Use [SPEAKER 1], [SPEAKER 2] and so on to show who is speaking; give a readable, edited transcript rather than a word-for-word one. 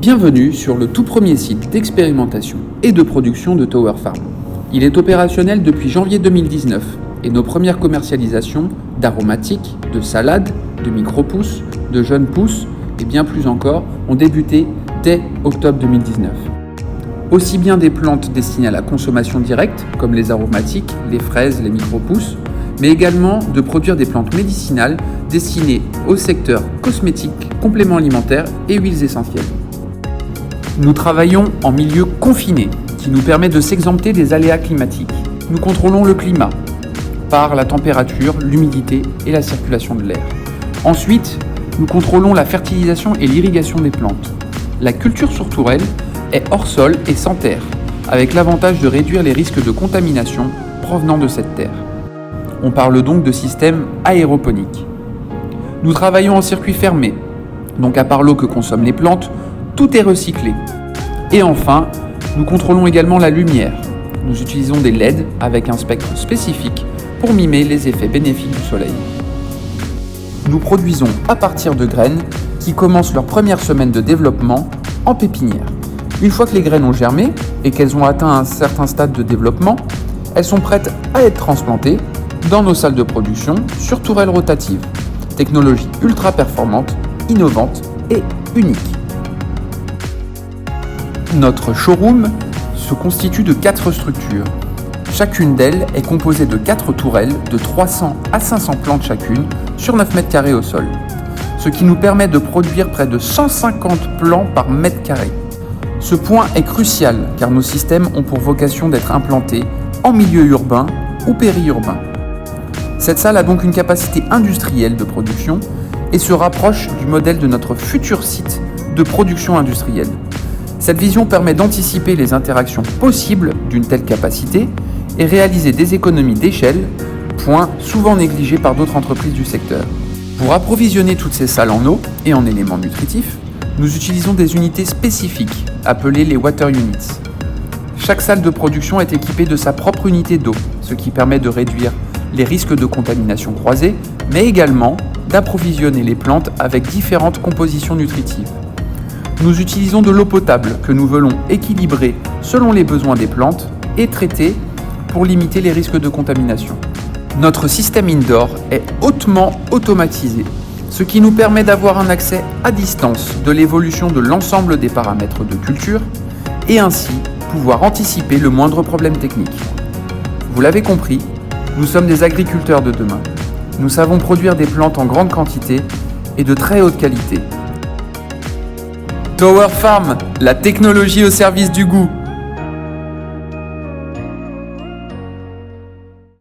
[SPEAKER 1] Bienvenue sur le tout premier site d'expérimentation et de production de Tower Farm. Il est opérationnel depuis janvier 2019 et nos premières commercialisations d'aromatiques, de salades, de micro-pousses, de jeunes pousses et bien plus encore ont débuté dès octobre 2019. Aussi bien des plantes destinées à la consommation directe comme les aromatiques, les fraises, les micro-pousses, mais également de produire des plantes médicinales destinées au secteur cosmétique, compléments alimentaires et huiles essentielles. Nous travaillons en milieu confiné, qui nous permet de s'exempter des aléas climatiques. Nous contrôlons le climat par la température, l'humidité et la circulation de l'air. Ensuite, nous contrôlons la fertilisation et l'irrigation des plantes. La culture sur tourelle est hors sol et sans terre, avec l'avantage de réduire les risques de contamination provenant de cette terre. On parle donc de système aéroponique. Nous travaillons en circuit fermé, donc à part l'eau que consomment les plantes, tout est recyclé. Et enfin, nous contrôlons également la lumière. Nous utilisons des LED avec un spectre spécifique pour mimer les effets bénéfiques du soleil. Nous produisons à partir de graines qui commencent leur première semaine de développement en pépinière. Une fois que les graines ont germé et qu'elles ont atteint un certain stade de développement, elles sont prêtes à être transplantées dans nos salles de production sur tourelles rotatives. Technologie ultra performante, innovante et unique. Notre showroom se constitue de 4 structures. Chacune d'elles est composée de 4 tourelles de 300 à 500 plantes chacune sur 9 mètres carrés au sol, ce qui nous permet de produire près de 150 plants par mètre carré. Ce point est crucial car nos systèmes ont pour vocation d'être implantés en milieu urbain ou périurbain. Cette salle a donc une capacité industrielle de production et se rapproche du modèle de notre futur site de production industrielle. Cette vision permet d'anticiper les interactions possibles d'une telle capacité et réaliser des économies d'échelle, point souvent négligé par d'autres entreprises du secteur. Pour approvisionner toutes ces salles en eau et en éléments nutritifs, nous utilisons des unités spécifiques, appelées les water units. Chaque salle de production est équipée de sa propre unité d'eau, ce qui permet de réduire les risques de contamination croisée, mais également d'approvisionner les plantes avec différentes compositions nutritives. Nous utilisons de l'eau potable que nous voulons équilibrer selon les besoins des plantes et traiter pour limiter les risques de contamination. Notre système indoor est hautement automatisé, ce qui nous permet d'avoir un accès à distance de l'évolution de l'ensemble des paramètres de culture et ainsi pouvoir anticiper le moindre problème technique. Vous l'avez compris, nous sommes des agriculteurs de demain. Nous savons produire des plantes en grande quantité et de très haute qualité. Tower Farm, la technologie au service du goût.